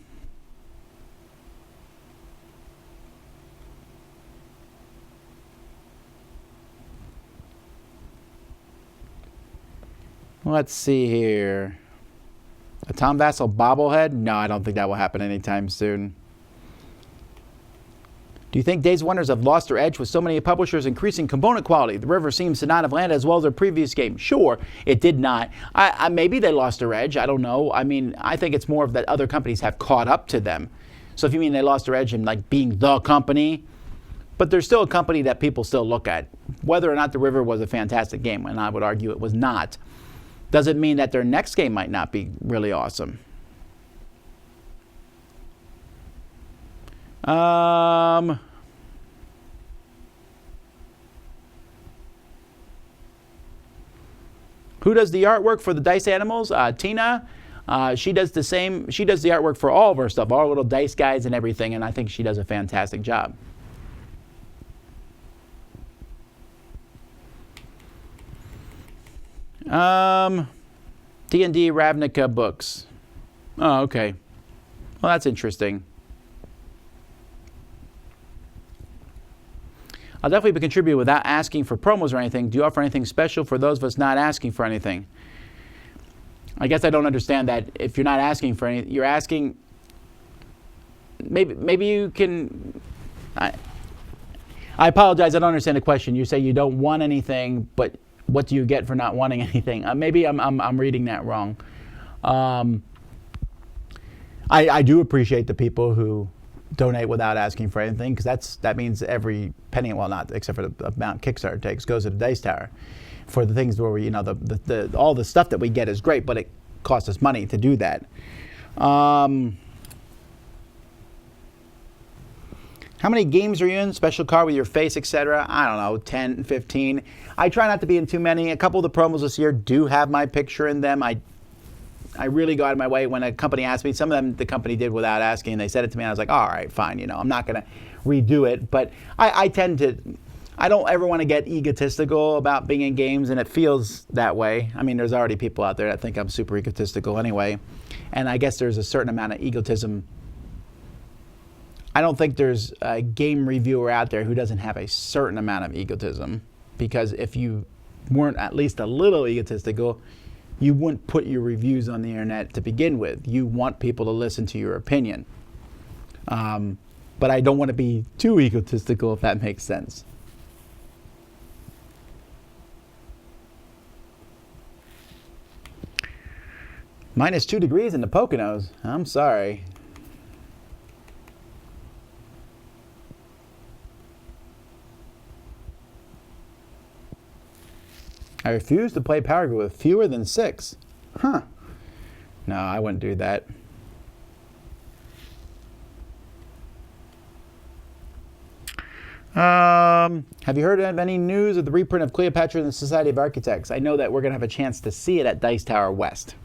see here. A Tom Vasel bobblehead? No, I don't think that will happen anytime soon. Do you think Days of Wonders have lost their edge with so many publishers increasing component quality? The river seems to not have landed as well as their previous game. Sure, it did not. Maybe they lost their edge. I don't know. I mean, I think it's more of that other companies have caught up to them. So if you mean they lost their edge in like being the company, but they're still a company that people still look at. Whether or not the river was a fantastic game, and I would argue it was not, doesn't mean that their next game might not be really awesome. Who does the artwork for the dice animals? Tina. She does the same. She does the artwork for all of her stuff, all our little dice guides and everything, and I think she does a fantastic job. D&D Ravnica books. Oh, okay. Well, that's interesting. I'll definitely be contributing without asking for promos or anything. Do you offer anything special for those of us not asking for anything? I guess I don't understand that. If you're not asking for anything, you're asking. Maybe you can. I apologize. I don't understand the question. You say you don't want anything, but what do you get for not wanting anything? Maybe I'm reading that wrong. I do appreciate the people who donate without asking for anything, because that means every penny, well, not except for the amount Kickstarter takes, goes to the Dice Tower for the things where we, you know, all the stuff that we get is great, but it costs us money to do that. How many games are you in? Special card with your face, etc. I don't know, 10, 15. I try not to be in too many. A couple of the promos this year do have my picture in them. I really go out of my way when a company asks me. Some of them the company did without asking, and they said it to me, and I was like, all right, fine, you know, I'm not going to redo it. But I tend to, I don't ever want to get egotistical about being in games, and it feels that way. I mean, there's already people out there that think I'm super egotistical anyway, and I guess there's a certain amount of egotism. I don't think there's a game reviewer out there who doesn't have a certain amount of egotism, because if you weren't at least a little egotistical, you wouldn't put your reviews on the internet to begin with. You want people to listen to your opinion. But I don't want to be too egotistical, if that makes sense. -2 degrees in the Poconos. I'm sorry. I refuse to play Power Grid with fewer than 6. Huh. No, I wouldn't do that. Have you heard of any news of the reprint of Cleopatra and the Society of Architects? I know that we're going to have a chance to see it at Dice Tower West.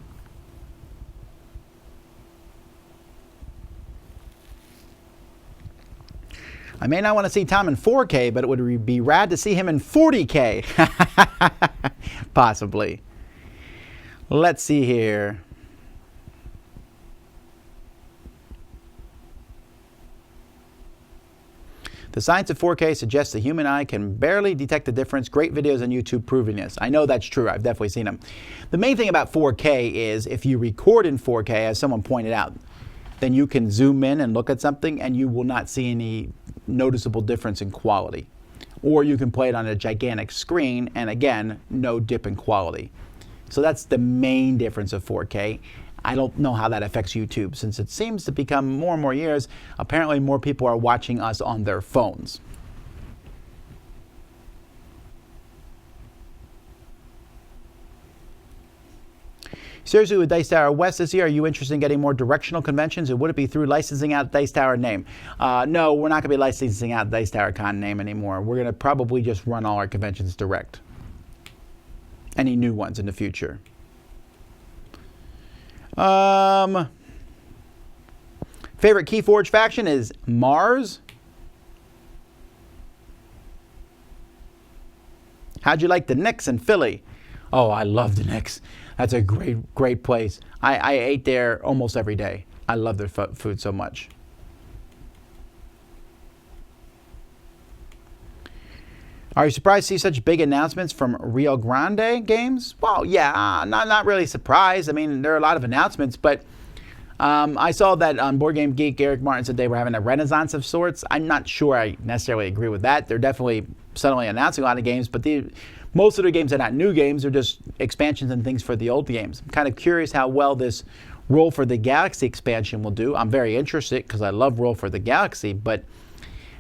I may not want to see Tom in 4K, but it would be rad to see him in 40K. Possibly. Let's see here. The science of 4K suggests the human eye can barely detect the difference. Great videos on YouTube proving this. I know that's true. I've definitely seen them. The main thing about 4K is if you record in 4K, as someone pointed out, then you can zoom in and look at something and you will not see any noticeable difference in quality. Or you can play it on a gigantic screen and again, no dip in quality. So that's the main difference of 4K. I don't know how that affects YouTube, since it seems to become more and more years, apparently more people are watching us on their phones. Seriously, with Dice Tower West this year, are you interested in getting more directional conventions, or would it be through licensing out Dice Tower name? No, we're not going to be licensing out Dice Tower Con name anymore. We're going to probably just run all our conventions direct. Any new ones in the future. Favorite Keyforge faction is Mars. How'd you like the Knicks in Philly? Oh, I love the Knicks. That's a great place. I ate there almost every day. I love their food so much. Are you surprised to see such big announcements from Rio Grande Games? Well, yeah, not really surprised. I mean, there are a lot of announcements, but I saw that on Board Game Geek, Eric Martin said they were having a renaissance of sorts. I'm not sure I necessarily agree with that. They're definitely suddenly announcing a lot of games, but most of their games are not new games. They're just expansions and things for the old games. I'm kind of curious how well this Roll for the Galaxy expansion will do. I'm very interested because I love Roll for the Galaxy, but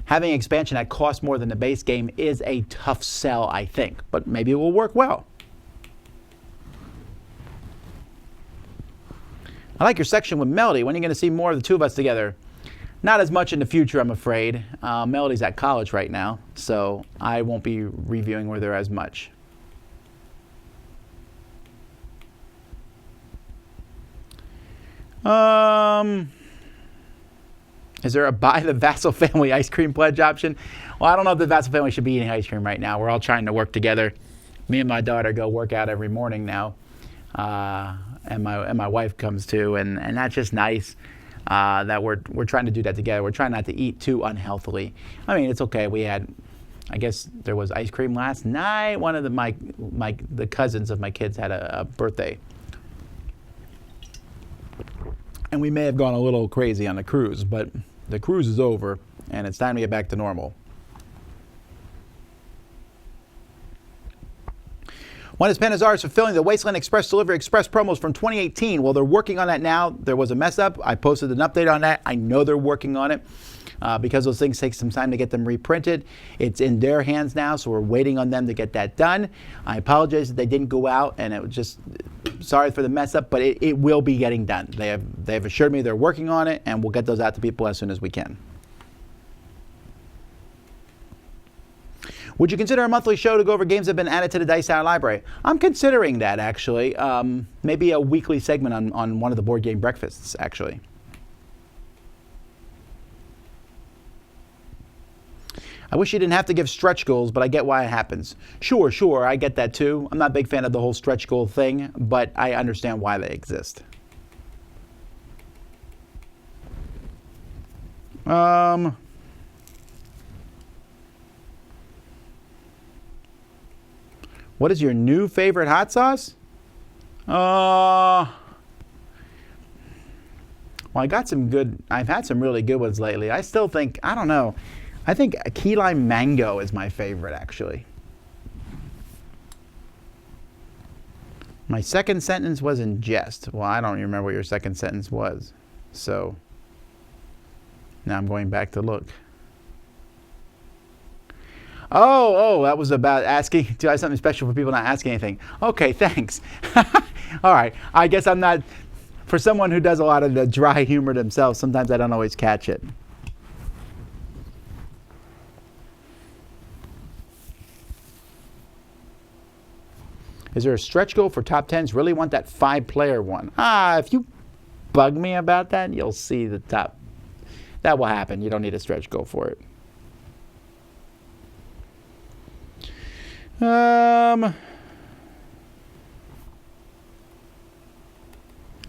having expansion that costs more than the base game is a tough sell, I think, but maybe it will work well. I like your section with Melody. When are you going to see more of the two of us together? Not as much in the future, I'm afraid. Melody's at college right now, so I won't be reviewing with her as much. Is there a buy the Vasel family ice cream pledge option? Well, I don't know if the Vasel family should be eating ice cream right now. We're all trying to work together. Me and my daughter go work out every morning now, and my wife comes too, and that's just nice that we're trying to do that together. We're trying not to eat too unhealthily. I mean, it's okay. I guess there was ice cream last night. One of the cousins of my kids had a birthday. And we may have gone a little crazy on the cruise, but the cruise is over, and it's time to get back to normal. When is Panazars fulfilling the Wasteland Express Delivery Express promos from 2018? Well, they're working on that now. There was a mess up. I posted an update on that. I know they're working on it because those things take some time to get them reprinted. It's in their hands now, so we're waiting on them to get that done. I apologize that they didn't go out, and it was just sorry for the mess up, but it will be getting done. They have assured me they're working on it, and we'll get those out to people as soon as we can. Would you consider a monthly show to go over games that have been added to the Dice Tower library? I'm considering that, actually. Maybe a weekly segment on one of the board game breakfasts, actually. I wish you didn't have to give stretch goals, but I get why it happens. Sure, I get that too. I'm not a big fan of the whole stretch goal thing, but I understand why they exist. What is your new favorite hot sauce? Well, I've had some really good ones lately. I still think, I don't know. I think key lime mango is my favorite, actually. My second sentence was in jest. Well, I don't remember what your second sentence was. So now I'm going back to look. Oh, that was about asking, do I have something special for people not asking anything? Okay, thanks. All right, I guess I'm not, for someone who does a lot of the dry humor themselves, sometimes I don't always catch it. Is there a stretch goal for top 10s? Really want that 5-player one. If you bug me about that, you'll see the top. That will happen. You don't need a stretch goal for it.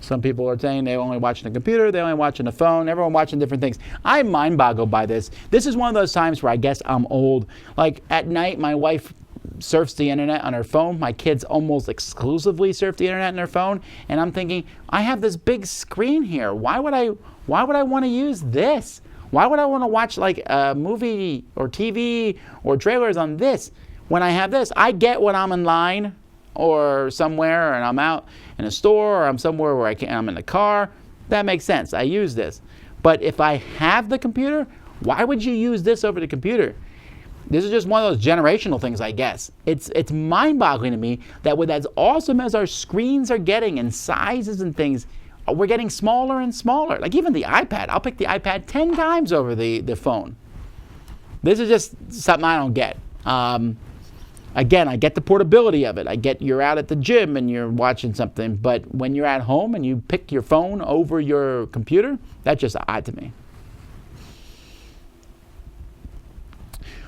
Some people are saying they're only watching the computer, they're only watching the phone, everyone watching different things. I'm mind boggled by this. This is one of those times where I guess I'm old. Like at night, my wife surfs the internet on her phone. My kids almost exclusively surf the internet on their phone. And I'm thinking, I have this big screen here. Why would I want to use this? Why would I want to watch like a movie or TV or trailers on this? When I have this, I get when I'm in line or somewhere and I'm out in a store or I'm somewhere where I'm in the car. That makes sense. I use this. But if I have the computer, why would you use this over the computer? This is just one of those generational things, I guess. It's mind-boggling to me that with as awesome as our screens are getting in sizes and things, we're getting smaller and smaller. Like even the iPad. I'll pick the iPad 10 times over the phone. This is just something I don't get. Again, I get the portability of it. I get you're out at the gym and you're watching something, but when you're at home and you pick your phone over your computer, that's just odd to me.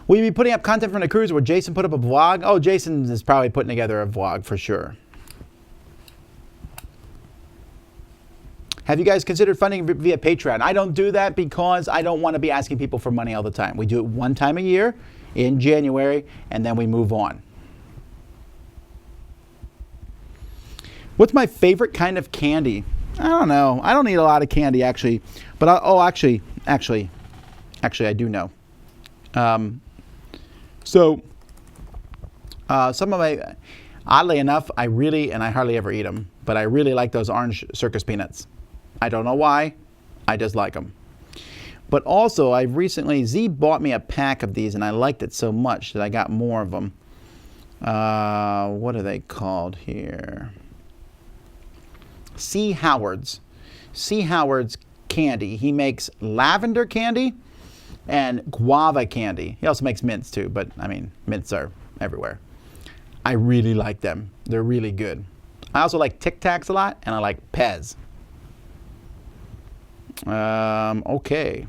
Will you be putting up content from the cruise where Jason put up a vlog? Oh, Jason is probably putting together a vlog for sure. Have you guys considered funding via Patreon? I don't do that because I don't want to be asking people for money all the time. We do it one time a year in January, and then we move on. What's my favorite kind of candy? I don't know. I don't eat a lot of candy, actually. But, actually, I do know. Some of my, oddly enough, I hardly ever eat them, but I really like those orange circus peanuts. I don't know why. I just like them. But also, Z bought me a pack of these, and I liked it so much that I got more of them. What are they called here? C. Howard's candy. He makes lavender candy and guava candy. He also makes mints too, but I mean, mints are everywhere. I really like them. They're really good. I also like Tic Tacs a lot, and I like Pez. Okay.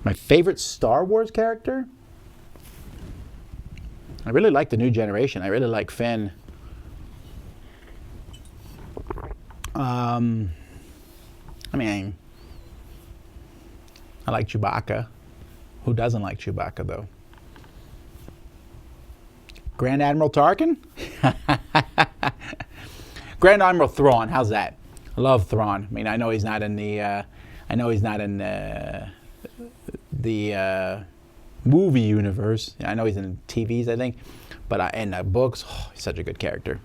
My favorite Star Wars character? I really like the new generation. I really like Finn. I like Chewbacca. Who doesn't like Chewbacca, though? Grand Admiral Tarkin? Grand Admiral Thrawn. How's that? I love Thrawn. I mean, I know he's not in the movie universe. I know he's in TVs, I think, but in the books, he's such a good character.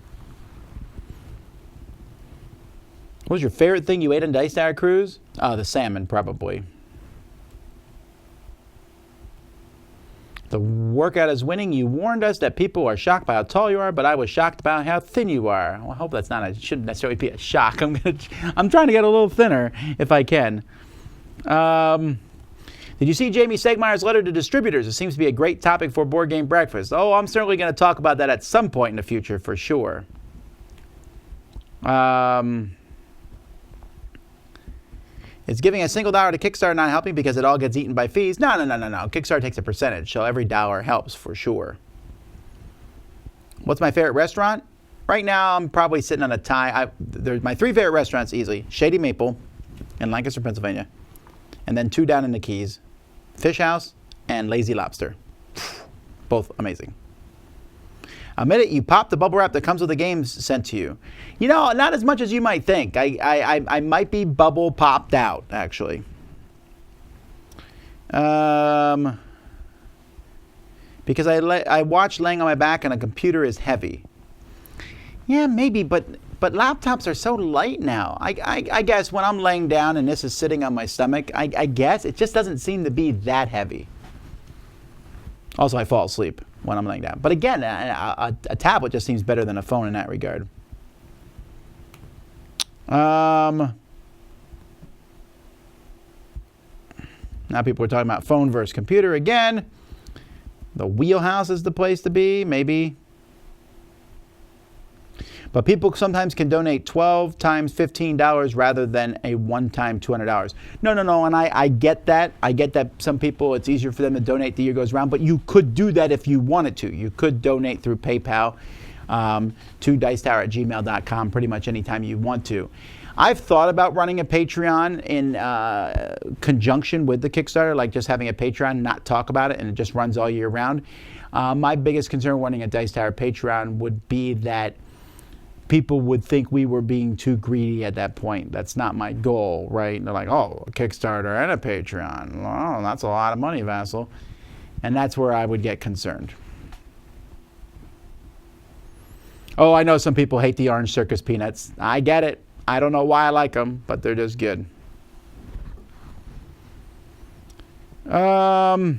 What was your favorite thing you ate on Dice Tower Cruise? The salmon, probably. The workout is winning. You warned us that people are shocked by how tall you are, but I was shocked by how thin you are. Well, I hope that's not. It shouldn't necessarily be a shock. I'm trying to get a little thinner if I can. Did you see Jamie Stegmeyer's letter to distributors? It seems to be a great topic for Board Game Breakfast. Oh, I'm certainly going to talk about that at some point in the future for sure. Is giving a single dollar to Kickstarter not helping because it all gets eaten by fees? No. Kickstarter takes a percentage, so every dollar helps for sure. What's my favorite restaurant? Right now, I'm probably sitting on a tie. There's my 3 favorite restaurants easily. Shady Maple in Lancaster, Pennsylvania. And then 2 down in the Keys. Fish House and Lazy Lobster. Both amazing. Admit it, you pop the bubble wrap that comes with the games sent to you. You know, not as much as you might think. I might be bubble popped out, actually. Because I watch laying on my back and a computer is heavy. Yeah, maybe, but laptops are so light now. I guess when I'm laying down and this is sitting on my stomach, I guess it just doesn't seem to be that heavy. Also, I fall asleep when I'm laying down. But again, a tablet just seems better than a phone in that regard. Now people are talking about phone versus computer again. The wheelhouse is the place to be, maybe. But people sometimes can donate 12 times $15 rather than a one-time $200. No, and I get that. I get that some people, it's easier for them to donate the year goes around, but you could do that if you wanted to. You could donate through PayPal to dicetower@gmail.com pretty much anytime you want to. I've thought about running a Patreon in conjunction with the Kickstarter, like just having a Patreon, not talk about it, and it just runs all year round. My biggest concern running a Dice Tower Patreon would be that people would think we were being too greedy at that point. That's not my goal, right? They're like, oh, a Kickstarter and a Patreon. Oh, that's a lot of money, Vasel. And that's where I would get concerned. Oh, I know some people hate the orange circus peanuts. I get it. I don't know why I like them, but they're just good. Will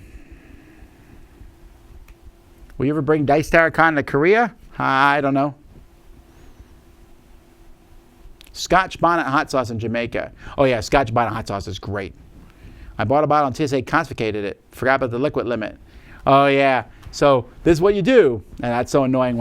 you ever bring Dice Tower Con to Korea? I don't know. Scotch bonnet hot sauce in Jamaica. Oh yeah, Scotch bonnet hot sauce is great. I bought a bottle and TSA confiscated it. Forgot about the liquid limit. Oh yeah, So this is what you do, and that's so annoying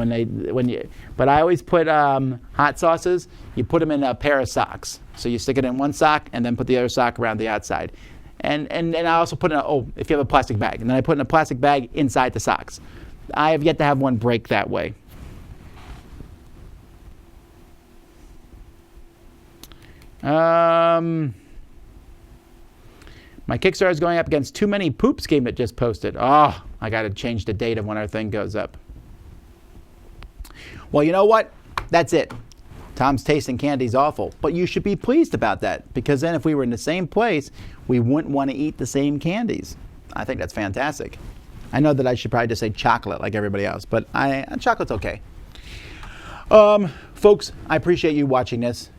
but I always put hot sauces, you put them in a pair of socks. So you stick it in one sock and then put the other sock around the outside. And I also put if you have a plastic bag, and then I put in a plastic bag inside the socks. I have yet to have one break that way. My Kickstarter is going up against Too Many Poops game that just posted. Oh, I got to change the date of when our thing goes up. Well, you know what? That's it. Tom's tasting candy's awful, but you should be pleased about that, because then if we were in the same place, we wouldn't want to eat the same candies. I think that's fantastic. I know that I should probably just say chocolate like everybody else, but chocolate's okay. Folks, I appreciate you watching this.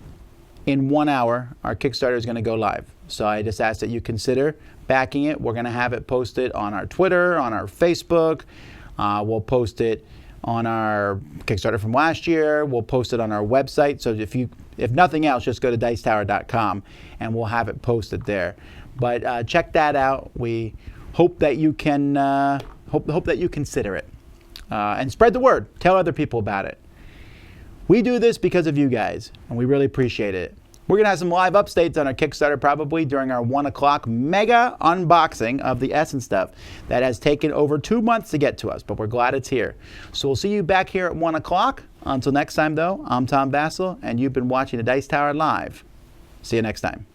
In 1 hour, our Kickstarter is going to go live. So I just ask that you consider backing it. We're going to have it posted on our Twitter, on our Facebook. We'll post it on our Kickstarter from last year. We'll post it on our website. So if nothing else, just go to dicetower.com and we'll have it posted there. But check that out. We hope that you can hope that you consider it and spread the word. Tell other people about it. We do this because of you guys, and we really appreciate it. We're going to have some live updates on our Kickstarter probably during our 1 o'clock mega unboxing of the Essence stuff that has taken over 2 months to get to us, but we're glad it's here. So we'll see you back here at 1 o'clock. Until next time, though, I'm Tom Vasel, and you've been watching the Dice Tower Live. See you next time.